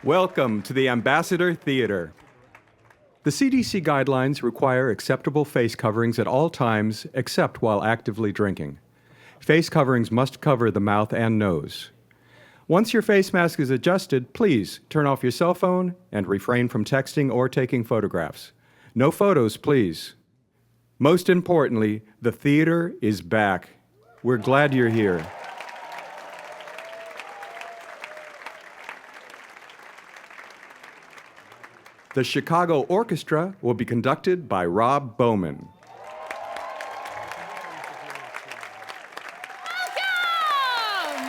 Welcome to the Ambassador Theater. The CDC guidelines require acceptable face coverings at all times except while actively drinking. Face coverings must cover the mouth and nose. Once your face mask is adjusted, please turn off your cell phone and refrain from texting or taking photographs. No photos, please. Most importantly, the theater is back. We're glad you're here. The Chicago Orchestra will be conducted by Rob Bowman. Welcome!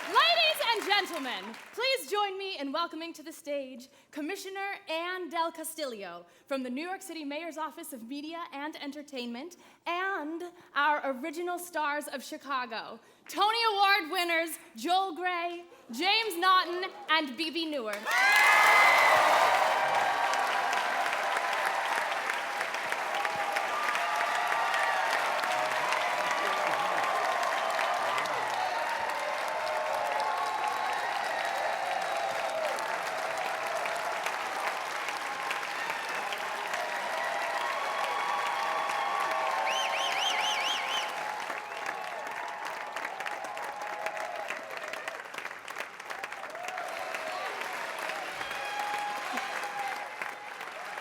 Ladies and gentlemen, please join me in welcoming to the stage Commissioner Ann Del Castillo from the New York City Mayor's Office of Media and Entertainment and our original stars of Chicago, Tony Award winners Joel Grey, James Naughton, and Bebe Neuer.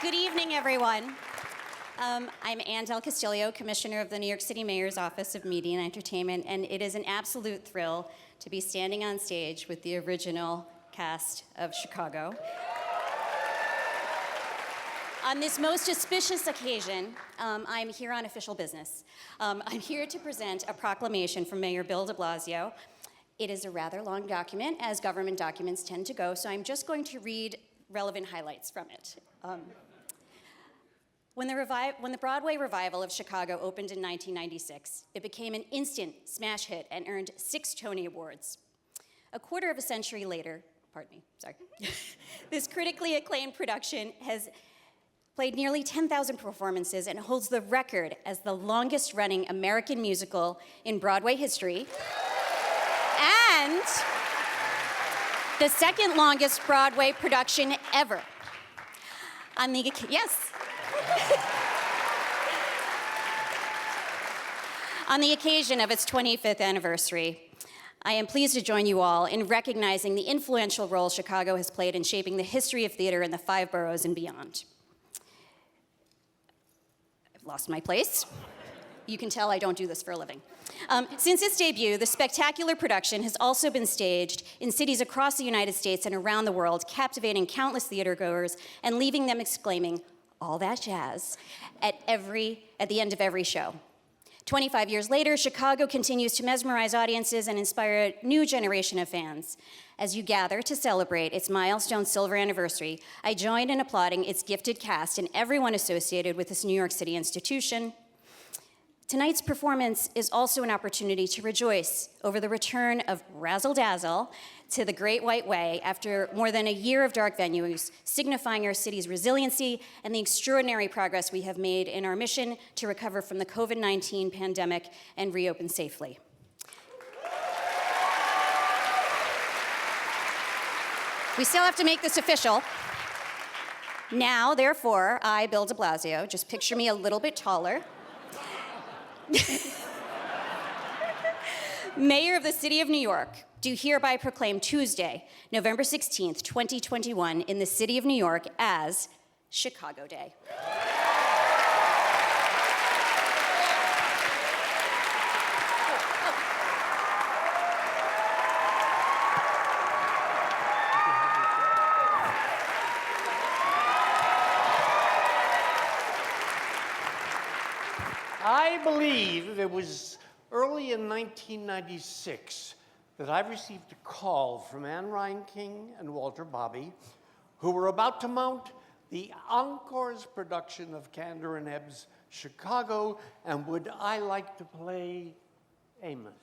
Good evening, everyone. I'm Ann Del Castillo, Commissioner of the New York City Mayor's Office of Media and Entertainment, and it is an absolute thrill to be standing on stage with the original cast of Chicago. On this most auspicious occasion, I'm here on official business. I'm here to present a proclamation from Mayor Bill de Blasio. It is a rather long document, as government documents tend to go, so I'm just going to read relevant highlights from it. When the Broadway revival of Chicago opened in 1996, it became an instant smash hit and earned 6 Tony Awards. A quarter of a century later, this critically acclaimed production has played nearly 10,000 performances and holds the record as the longest-running American musical in Broadway history, and the second longest Broadway production ever. On the occasion of its 25th anniversary, I am pleased to join you all in recognizing the influential role Chicago has played in shaping the history of theater in the 5 boroughs and beyond. I've lost my place. You can tell I don't do this for a living. Since its debut, the spectacular production has also been staged in cities across the United States and around the world, captivating countless theatergoers and leaving them exclaiming, "All that jazz," at the end of every show. 25 years later, Chicago continues to mesmerize audiences and inspire a new generation of fans. As you gather to celebrate its milestone silver anniversary, I join in applauding its gifted cast and everyone associated with this New York City institution. Tonight's performance is also an opportunity to rejoice over the return of Razzle Dazzle to the Great White Way after more than a year of dark venues, signifying our city's resiliency and the extraordinary progress we have made in our mission to recover from the COVID-19 pandemic and reopen safely. We still have to make this official. Now, therefore, I, Bill de Blasio, just picture me a little bit taller, Mayor of the City of New York, do hereby proclaim Tuesday, November 16th, 2021, in the City of New York as Chicago Day. I believe it was early in 1996 that I received a call from Anne Reinking and Walter Bobby, who were about to mount the Encore's production of Kander and Ebb's Chicago, and would I like to play Amos?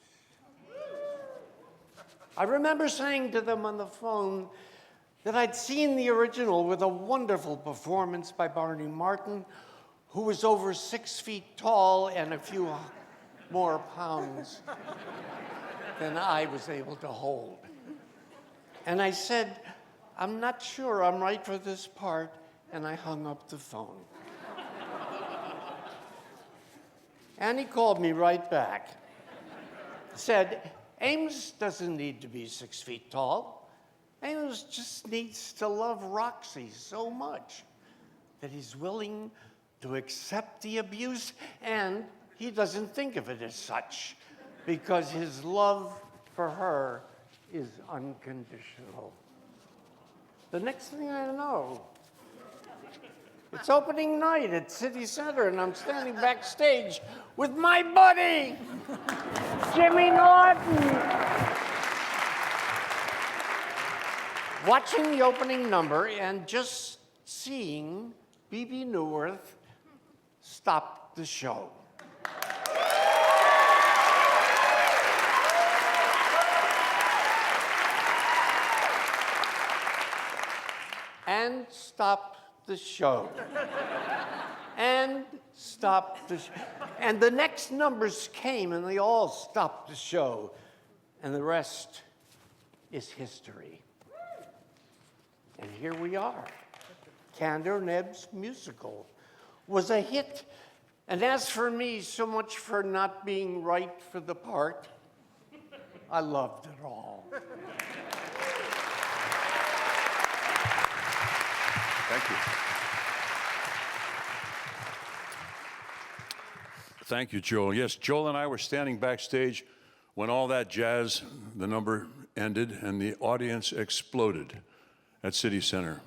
I remember saying to them on the phone, that I'd seen the original with a wonderful performance by Barney Martin, who was over 6 feet tall and a few more pounds than I was able to hold. And I said, I'm not sure I'm right for this part, and I hung up the phone. And he called me right back. Said, Ames doesn't need to be 6 feet tall. Ames just needs to love Roxy so much that he's willing to accept the abuse, and he doesn't think of it as such because his love for her is unconditional. The next thing I know, it's opening night at City Center, and I'm standing backstage with my buddy, Jimmy Norton. Watching the opening number and just seeing B.B. Newirth stop the show. And stop the show. And stop the show. And the next numbers came and they all stopped the show. And the rest is history. And here we are. Candor Neb's musical was a hit. And as for me, so much for not being right for the part, I loved it all. Thank you. Thank you, Joel. Yes, Joel and I were standing backstage when all that jazz, the number ended, and the audience exploded at City Center.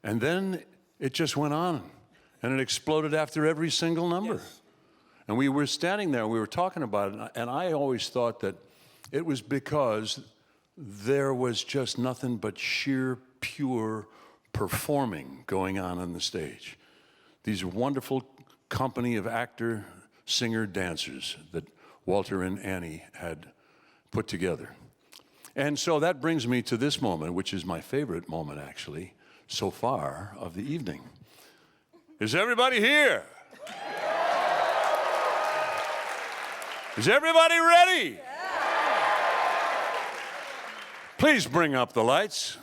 And then it just went on, and it exploded after every single number. Yes. And we were standing there, we were talking about it, and I always thought that it was because there was just nothing but sheer, pure performing going on the stage. These wonderful company of actor, singer, dancers that Walter and Annie had put together. And so that brings me to this moment, which is my favorite moment, actually, so far of the evening. Is everybody here? Is everybody ready? Please bring up the lights.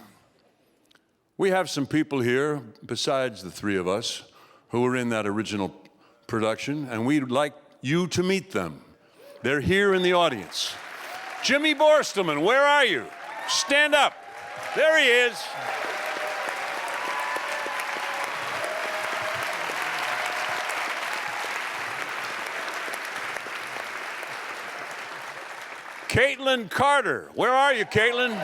We have some people here, besides the three of us, who were in that original production, and we'd like you to meet them. They're here in the audience. Jimmy Borstelman, where are you? Stand up. There he is. Caitlin Carter, where are you, Caitlin?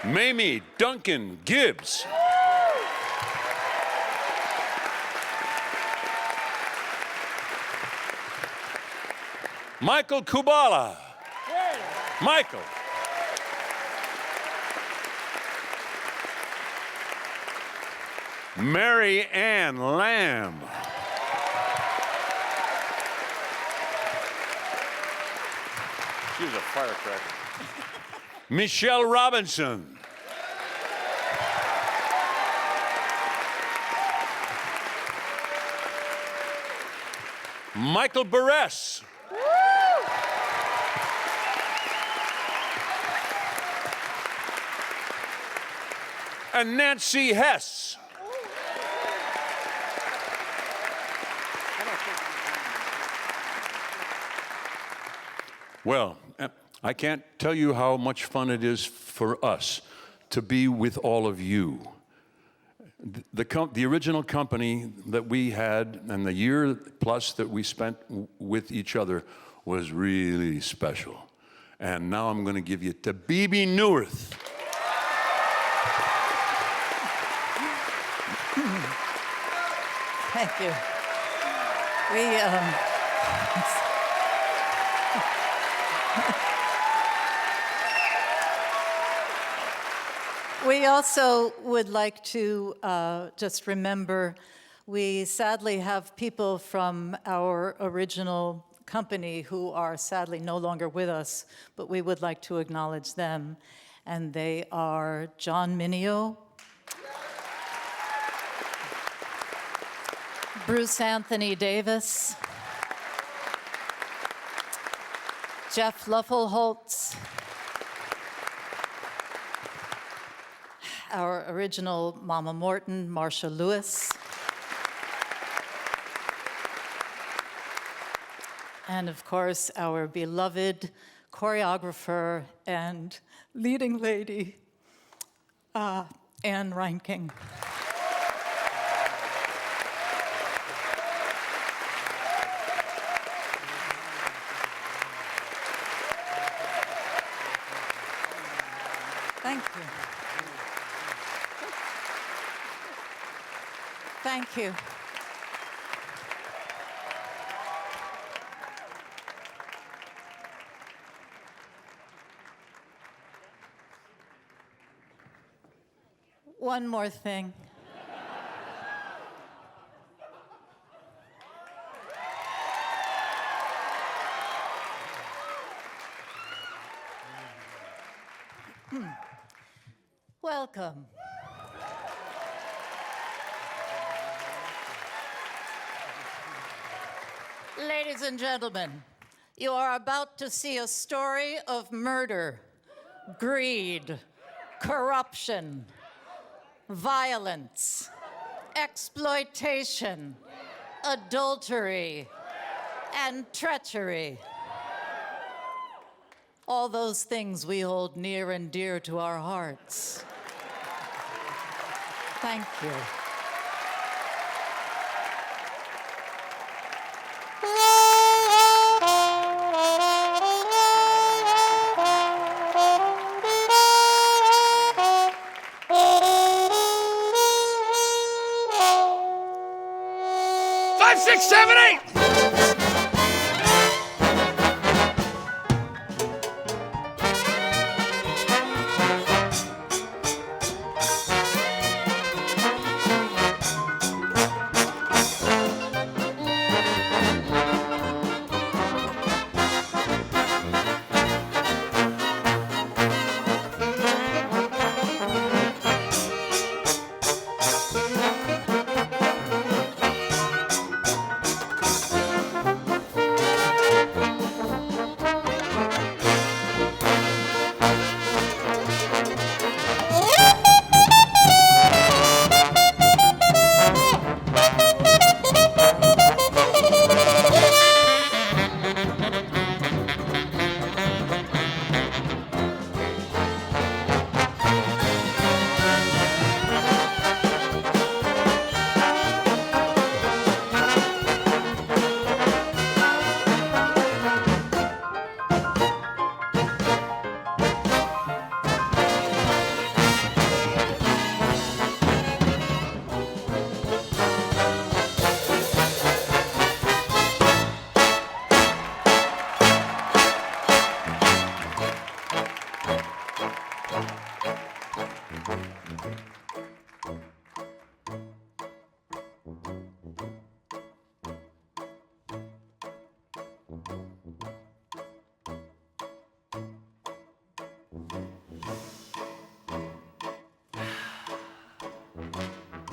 Mamie Duncan Gibbs. Michael Kubala. Michael. Mary Ann Lamb. She's a firecracker. Michelle Robinson. Michael Buress. And Nancy Hess. Well, I can't tell you how much fun it is for us to be with all of you. The original company that we had and the year plus that we spent with each other was really special. And now I'm going to give you to B.B. Newirth. Thank you. We also would like to just remember, we sadly have people from our original company who are sadly no longer with us, but we would like to acknowledge them. And they are John Mineo, Bruce Anthony Davis, Jeff Luffelholtz, our original Mama Morton, Marcia Lewis, and of course, our beloved choreographer and leading lady, Anne Reinking. Thank you. Thank you. One more thing. Welcome. Ladies and gentlemen, you are about to see a story of murder, greed, corruption, violence, exploitation, adultery, and treachery. All those things we hold near and dear to our hearts. Thank you. Five, six, seven, eight.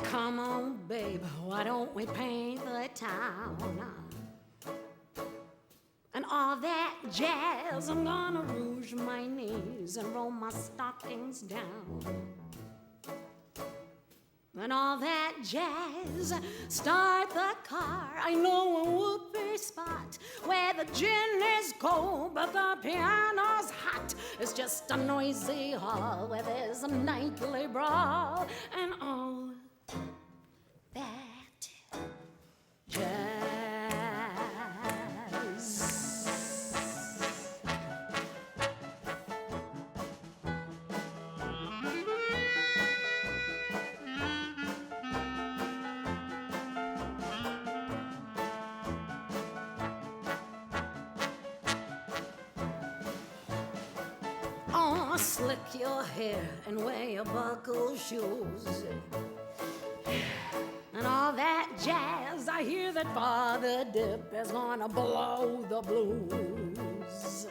Come on, babe, why don't we paint the town? And all that jazz, I'm gonna rouge my knees and roll my stockings down. And all that jazz, start the car. I know a whoopee spot where the gin is cold, but the piano's hot. It's just a noisy hall where there's a nightly brawl. And all that jazz. Oh, slick your hair and wear your buckle shoes. And all that jazz, I I hear that Father Dip is gonna blow the blues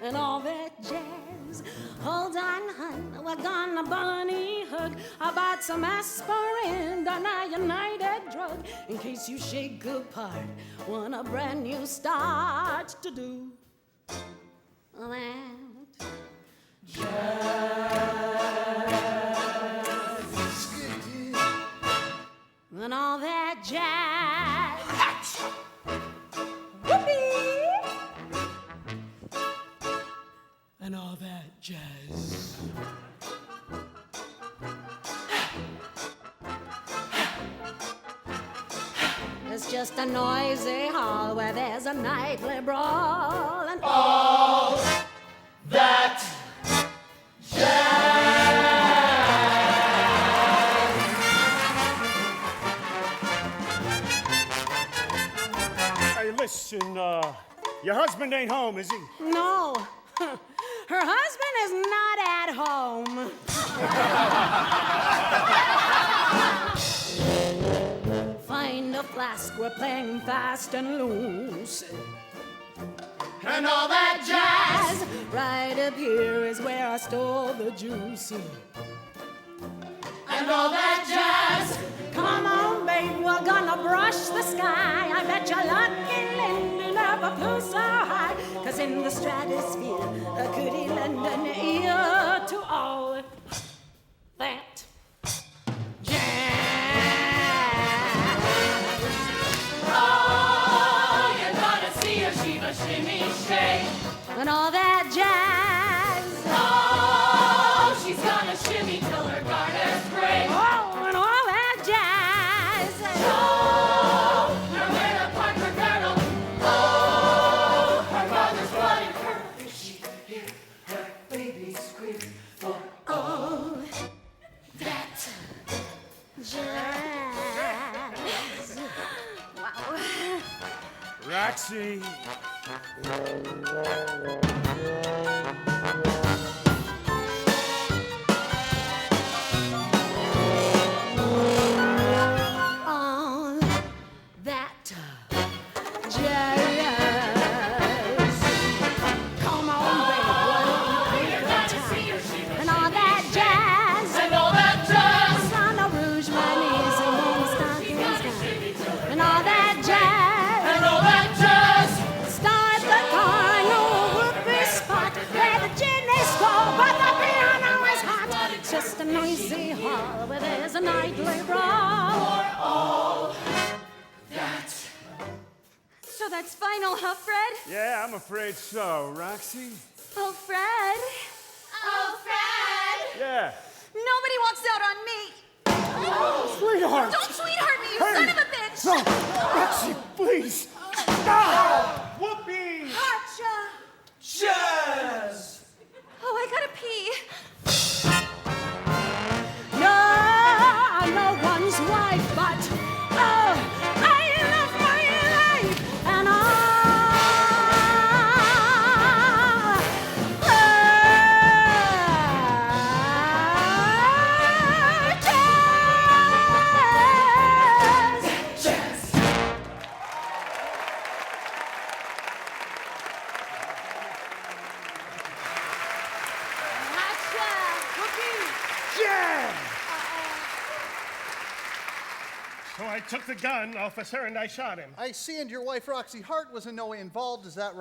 and all that jazz. Hold on, hun, we're gonna bunny hug about some aspirin, a United drug, in case you shake apart when a brand new start to do that and all that jazz. Whoopee! And all that jazz. It's just a noisy hall where there's a nightly brawl and all that Hey, listen, your husband ain't home, is he? No, her husband is not at home. Find a flask, we're playing fast and loose. And all that jazz. Right up here is where I store the juice. And all that jazz. Come on, babe, we're gonna brush the sky. I bet you're lucky Lindy never flew so high. 'Cause in the stratosphere, could he lend an ear to all that jazz? Oh, you're gonna see her shiva, shimmy, shake. And all that jazz. Oh, she's gonna shimmy till her garters break. Oh, and all that jazz. Oh, her winter Parker girdle. Oh, her mother's bloody curl. If she could hear her baby scream for All that jazz. Wow. Roxy. All that jazz. Come on, baby, what a good time. And all that jazz. and all that jazz. On the rouge, my knees, and then stockings down. And all that jazz. And all that jazz. Start the car, no whoopee spot where the chimneys go, but the piano is hot. It's just a noisy hall where there's a nightly brawl. So that's final, huh, Fred? Yeah, I'm afraid so. Roxy? Oh, Fred. Oh, Fred. Yeah. Nobody walks out on me. Sweetheart! Don't sweetheart me, you Hey. son of a bitch. No, Roxy, please! Stop! Whoopee! Gotcha. Jazz! Oh, I gotta pee. No, I'm no one's wife, but oh, I love my life and all jazz. Gotcha. Jazz! So I took the gun off of her and I shot him. I see, and your wife Roxy Hart was in no way involved. Is that right?